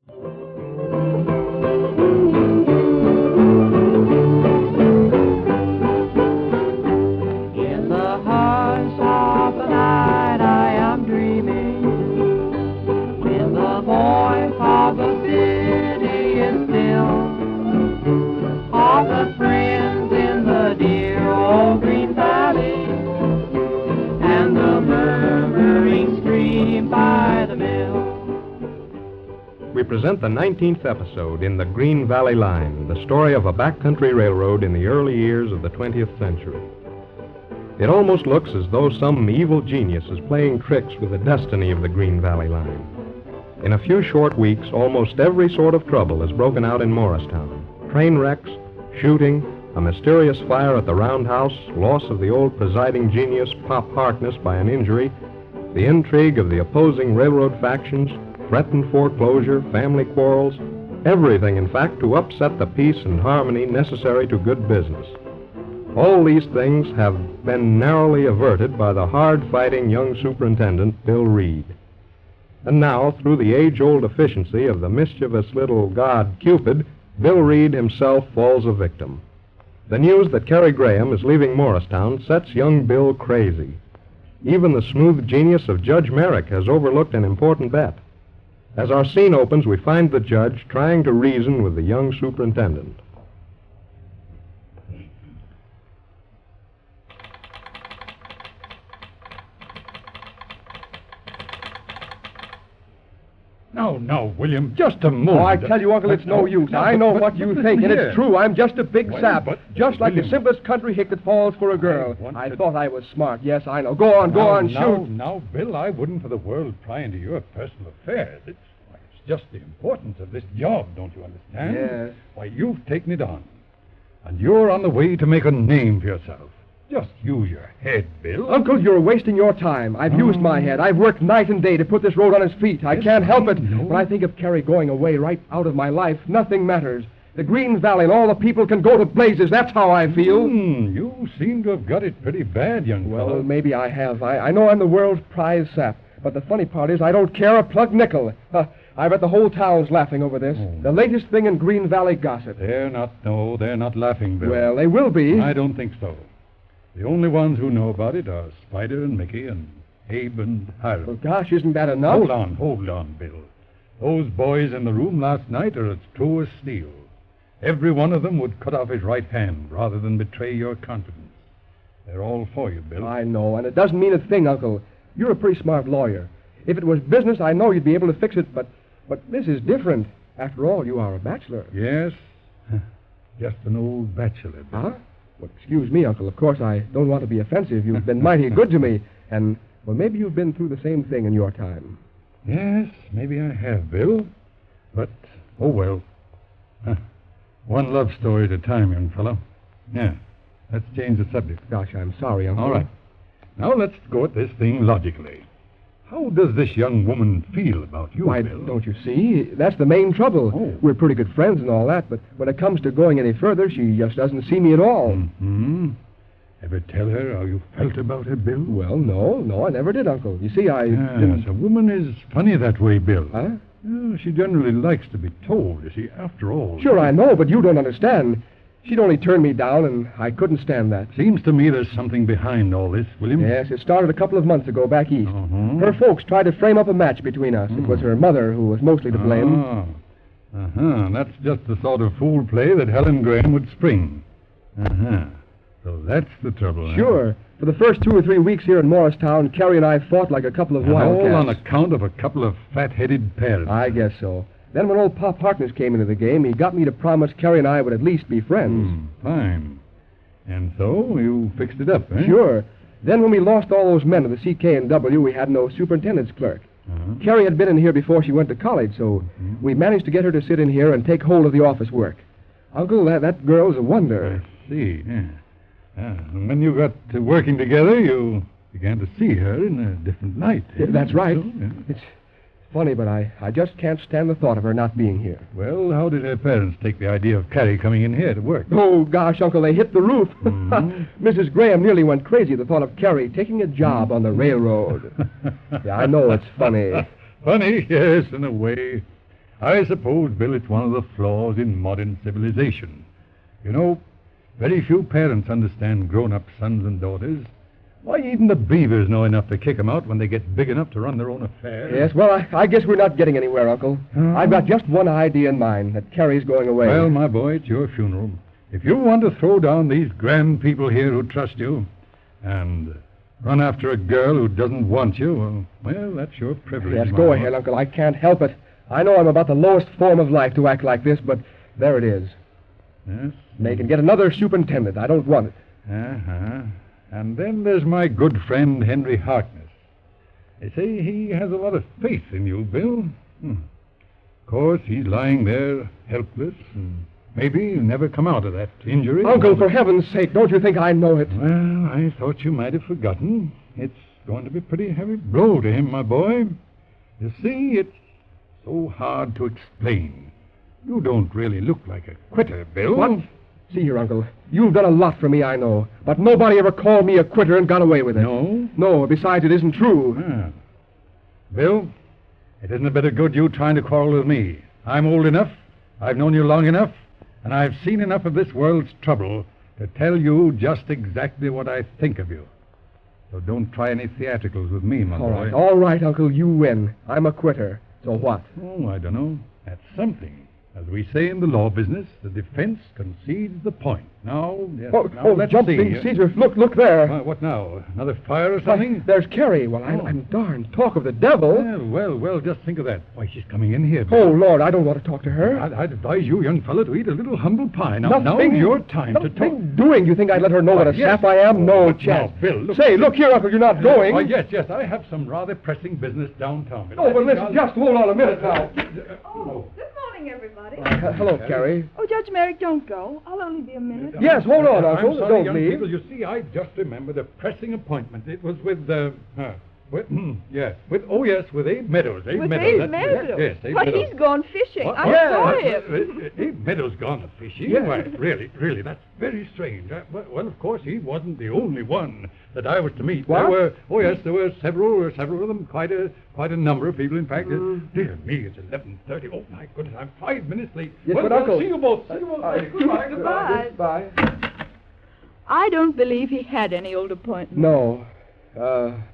In the hush of the night I am dreaming, when the voice of the city is still, of the friends in the dear old green valley, and the murmuring stream by the mill. We present the 19th episode in the Green Valley Line, the story of a backcountry railroad in the early years of the 20th century. It almost looks as though some evil genius is playing tricks with the destiny of the Green Valley Line. In a few short weeks, almost every sort of trouble has broken out in Morristown. Train wrecks, shooting, a mysterious fire at the roundhouse, loss of the old presiding genius, Pop Harkness, by an injury, the intrigue of the opposing railroad factions, threatened foreclosure, family quarrels, everything, in fact, to upset the peace and harmony necessary to good business. All these things have been narrowly averted by the hard-fighting young superintendent, Bill Reed. And now, through the age-old efficiency of the mischievous little god Cupid, Bill Reed himself falls a victim. The news that Cary Graham is leaving Morristown sets young Bill crazy. Even the smooth genius of Judge Merrick has overlooked an important bet. As our scene opens, we find the judge trying to reason with the young superintendent. No, William, just a moment. Oh, I tell you, Uncle, it's no use. I know what you think, and it's true. I'm just a big sap. Just like the simplest country hick that falls for a girl. I thought I was smart. Yes, I know. Go on, shoot. Now, Bill, I wouldn't for the world pry into your personal affairs. It's just the importance of this job, don't you understand? Yes. Why, you've taken it on. And you're on the way to make a name for yourself. Just use your head, Bill. Uncle, you're wasting your time. I've used my head. I've worked night and day to put this road on its feet. I can't help it. When I think of Cary going away right out of my life, nothing matters. The Green Valley and all the people can go to blazes. That's how I feel. You seem to have got it pretty bad, young fellow. Well, maybe I have. I know I'm the world's prize sap. But the funny part is I don't care a plug nickel. I bet the whole town's laughing over this. The latest thing in Green Valley gossip. They're not laughing, Bill. Well, they will be. I don't think so. The only ones who know about it are Spider and Mickey and Abe and Hiram. Well, gosh, isn't that enough? Hold on, Bill. Those boys in the room last night are as true as steel. Every one of them would cut off his right hand rather than betray your confidence. They're all for you, Bill. I know, and it doesn't mean a thing, Uncle. You're a pretty smart lawyer. If it was business, I know you'd be able to fix it, but this is different. After all, you are a bachelor. Yes, just an old bachelor, Bill. Huh? Well, excuse me, Uncle. Of course, I don't want to be offensive. You've been mighty good to me, and, well, maybe you've been through the same thing in your time. Yes, maybe I have, Bill. But, oh well. One love story at a time, young fellow. Yeah, let's change the subject. Gosh, I'm sorry, Uncle. All right. Now let's go at this thing logically. How does this young woman feel about you, Why, Bill? don't you see? That's the main trouble. Oh. We're pretty good friends and all that, but when it comes to going any further, she just doesn't see me at all. Mm-hmm. Ever tell her how you felt about her, Bill? Well, no, I never did, Uncle. You see, I Yes, didn't... a woman is funny that way, Bill. Huh? She generally likes to be told, you see, after all. Sure, I know, but you don't understand. She'd only turn me down, and I couldn't stand that. Seems to me there's something behind all this, William. Yes, it started a couple of months ago back east. Uh-huh. Her folks tried to frame up a match between us. It was her mother who was mostly to blame. That's just the sort of fool play that Helen Graham would spring. So that's the trouble, huh? Sure. For the first 2 or 3 weeks here in Morristown, Cary and I fought like a couple of wildcats. All on account of a couple of fat-headed parents. I guess so. Then when old Pop Harkness came into the game, he got me to promise Cary and I would at least be friends. Fine. And so you fixed it up, eh? Sure. Then when we lost all those men of the CK&W, we had no superintendent's clerk. Cary had been in here before she went to college, so we managed to get her to sit in here and take hold of the office work. Uncle, that girl's a wonder. I see, yeah. And when you got to working together, you began to see her in a different light. Yeah, that's right. So, yeah. It's funny, but I just can't stand the thought of her not being here. Well, how did her parents take the idea of Cary coming in here to work? Oh, gosh, Uncle, they hit the roof. Mrs. Graham nearly went crazy at the thought of Cary taking a job on the railroad. Yeah, I know it's funny. Funny, yes, in a way. I suppose, Bill, it's one of the flaws in modern civilization. You know, very few parents understand grown-up sons and daughters. Why, even the beavers know enough to kick 'em out when they get big enough to run their own affairs. Yes, well, I guess we're not getting anywhere, Uncle. I've got just one idea in mind, that Carrie's going away. Well, my boy, it's your funeral. If you want to throw down these grand people here who trust you and run after a girl who doesn't want you, well, that's your privilege. Yes, my go boy. ahead, Uncle. I can't help it. I know I'm about the lowest form of life to act like this, but there it is. Yes? They can get another superintendent. I don't want it. Uh-huh. And then there's my good friend Henry Harkness. They say he has a lot of faith in you, Bill. Of course, he's lying there helpless, and maybe he'll never come out of that injury. Uncle, for heaven's sake, don't you think I know it? Well, I thought you might have forgotten. It's going to be a pretty heavy blow to him, my boy. You see, it's so hard to explain. You don't really look like a quitter, Bill. What? See here, Uncle. You've done a lot for me, I know. But nobody ever called me a quitter and got away with it. No? No, besides, it isn't true. Ah. Bill, it isn't a bit of good you trying to quarrel with me. I'm old enough, I've known you long enough, and I've seen enough of this world's trouble to tell you just exactly what I think of you. So don't try any theatricals with me, my boy. All right, Uncle, you win. I'm a quitter. So what? Oh, I don't know. That's something. As we say in the law business, the defense concedes the point. Now, yes, now let's jumping see. Caesar, look there. What now? Another fire or something? There's Carrie. Well, I'm darned. Talk of the devil. Well, just think of that. Why, she's coming in here, Bill. Oh, Lord, I don't want to talk to her. I'd advise you, young fellow, to eat a little humble pie. Now, Nothing- now's your time to talk. Nothing doing. You think I'd let her know what a Yes. sap I am? No But chance. now, Bill, look. Say, look here, Uncle, you're not going. Why, yes, I have some rather pressing business downtown. Oh, but listen, just hold on a minute now. Oh, good morning, everybody. Hello, Carrie. Oh, Judge Merrick, don't go. I'll only be a minute. Yes, hold on, I'm Uncle. sorry, Don't young leave. people. You see, I just remembered a pressing appointment. It was with with Abe Meadows. With Meadows. Abe Meadows? Yes, Abe Why, Meadows. he's gone fishing. What? I saw him. Abe Meadows gone fishing? Yes. Why, really, that's very strange. Well, of course, he wasn't the only one that I was to meet. What? There were several of them, quite a number of people, in fact. Dear me, it's 11:30. Oh, my goodness, I'm 5 minutes late. Yes, but Uncle... see you both. Goodbye. Goodbye. Bye. I don't believe he had any old appointment. No.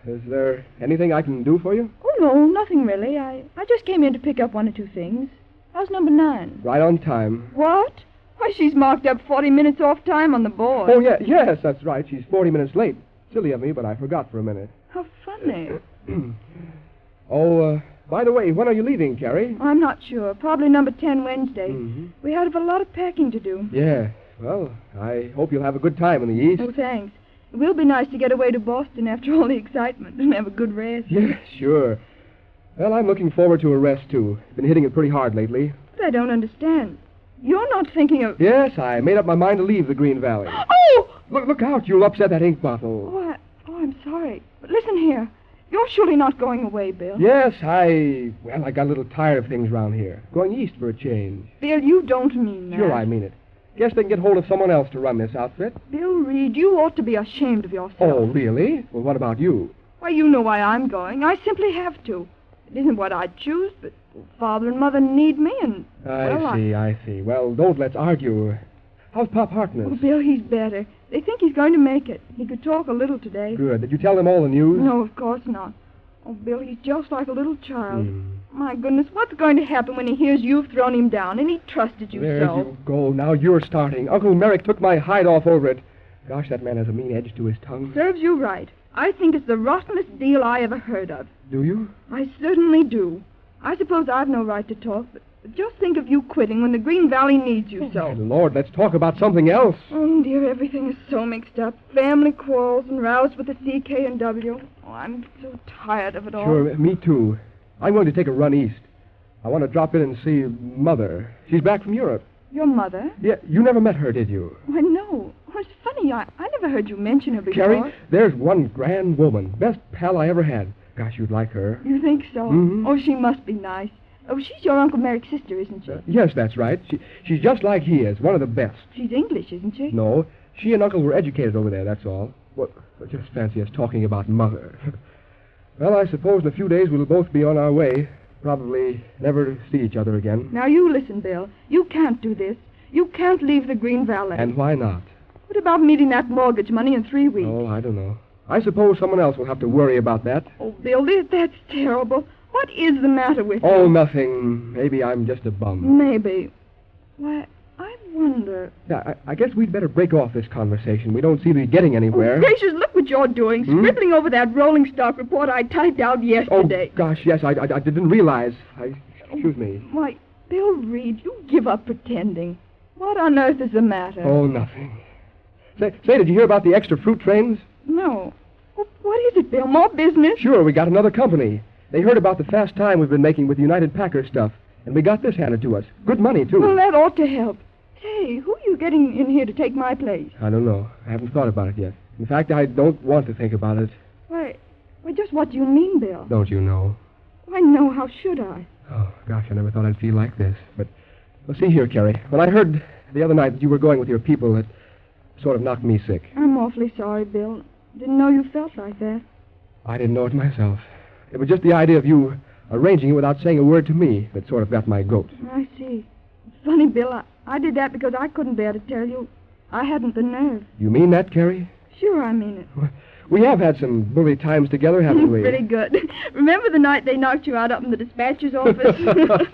Is there anything I can do for you? Oh, no, nothing really. I just came in to pick up one or two things. How's number 9? Right on time. What? Why, she's marked up 40 minutes off time on the board. Oh, yes, that's right. She's 40 minutes late. Silly of me, but I forgot for a minute. How funny. By the way, when are you leaving, Carrie? I'm not sure. Probably number 10 Wednesday. Mm-hmm. We have a lot of packing to do. Yeah. Well, I hope you'll have a good time in the East. Oh, thanks. It will be nice to get away to Boston after all the excitement and have a good rest. Yeah, sure. Well, I'm looking forward to a rest, too. Been hitting it pretty hard lately. But I don't understand. You're not thinking of... Yes, I made up my mind to leave the Green Valley. Oh! Look out, you'll upset that ink bottle. Oh, I'm sorry. But listen here. You're surely not going away, Bill. Yes, I got a little tired of things around here. Going east for a change. Bill, you don't mean that. Sure, I mean it. Guess they can get hold of someone else to run this outfit. Bill Reed, you ought to be ashamed of yourself. Oh, really? Well, what about you? Why, you know why I'm going. I simply have to. It isn't what I'd choose, but Father and Mother need me, and... I see. Well, don't let's argue. How's Pop Harkness? Oh, Bill, he's better. They think he's going to make it. He could talk a little today. Good. Did you tell them all the news? No, of course not. Oh, Bill, he's just like a little child. My goodness, what's going to happen when he hears you've thrown him down and he trusted you There so? you go. Now you're starting. Uncle Merrick took my hide off over it. Gosh, that man has a mean edge to his tongue. Serves you right. I think it's the rottenest deal I ever heard of. Do you? I certainly do. I suppose I've no right to talk, but just think of you quitting when the Green Valley needs you so. Good Lord, let's talk about something else. Oh, dear, everything is so mixed up. Family quarrels and rows with the CK and W. Oh, I'm so tired of it all. Sure, me too. I'm going to take a run east. I want to drop in and see Mother. She's back from Europe. Your mother? Yeah, you never met her, did you? Why, no. Oh, it's funny. I never heard you mention her before. Carrie, there's one grand woman. Best pal I ever had. Gosh, you'd like her. You think so? Mm-hmm. Oh, she must be nice. Oh, she's your Uncle Merrick's sister, isn't she? Yes, that's right. She's just like he is, one of the best. She's English, isn't she? No, she and Uncle were educated over there, that's all. Well, just fancy us talking about Mother. Well, I suppose in a few days we'll both be on our way. probably never see each other again. Now, you listen, Bill. You can't do this. You can't leave the Green Valley. And why not? What about meeting that mortgage money in 3 weeks? Oh, I don't know. I suppose someone else will have to worry about that. Oh, Bill, that's terrible. What is the matter with you? Oh, nothing. Maybe I'm just a bum. Maybe. Why, I wonder. Yeah, I guess we'd better break off this conversation. We don't seem to be getting anywhere. Oh, gracious, look what you're doing. Scribbling over that rolling stock report I typed out yesterday. Oh, gosh, yes, I didn't realize. Excuse me. Why, Bill Reed, you give up pretending. What on earth is the matter? Oh, nothing. Say, did you hear about the extra fruit trains? No. What is it, Bill? More business? Sure, we got another company. They heard about the fast time we've been making with United Packer stuff, and we got this handed to us. Good money, too. Well, that ought to help. Hey, who are you getting in here to take my place? I don't know. I haven't thought about it yet. In fact, I don't want to think about it. Why, just what do you mean, Bill? Don't you know? Why, no, how should I? Oh, gosh, I never thought I'd feel like this. But, well, see here, Carrie. When I heard the other night that you were going with your people, it sort of knocked me sick. I'm awfully sorry, Bill. Didn't know you felt like that. I didn't know it myself. It was just the idea of you arranging it without saying a word to me that sort of got my goat. I see. It's funny, Bill. I did that because I couldn't bear to tell you. I hadn't the nerve. You mean that, Carrie? Sure, I mean it. We have had some bully times together, haven't we? Pretty good. Remember the night they knocked you out up in the dispatcher's office?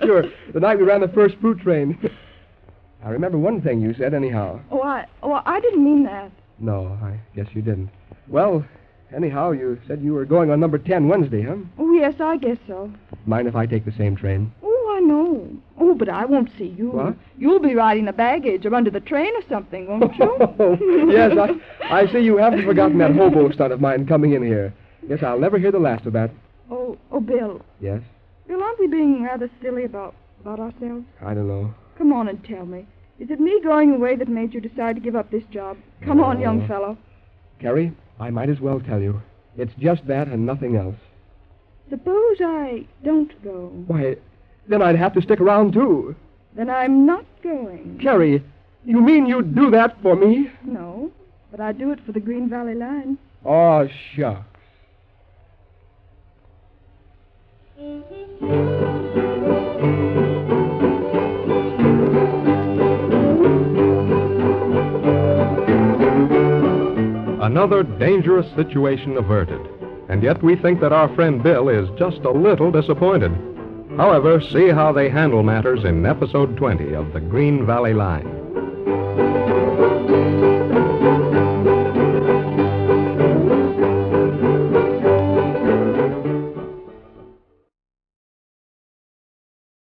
Sure. The night we ran the first fruit train. I remember one thing you said, anyhow. Oh, I didn't mean that. No, I guess you didn't. Well, anyhow, you said you were going on number 10 Wednesday, huh? Oh, yes, I guess so. Mind if I take the same train? Oh, I know. Oh, but I won't see you. What? You'll be riding the baggage or under the train or something, won't you? Oh, yes, I see you haven't forgotten that hobo stunt of mine coming in here. Guess I'll never hear the last of that. Oh, Bill. Yes? Bill, aren't we being rather silly about ourselves? I don't know. Come on and tell me. Is it me going away that made you decide to give up this job? Come on, young fellow. Carrie, I might as well tell you. It's just that and nothing else. Suppose I don't go. Why, then I'd have to stick around, too. Then I'm not going. Carrie, you mean you'd do that for me? No, but I'd do it for the Green Valley line. Oh, shucks. Another dangerous situation averted, and yet we think that our friend Bill is just a little disappointed. However, see how they handle matters in episode 20 of the Green Valley Line.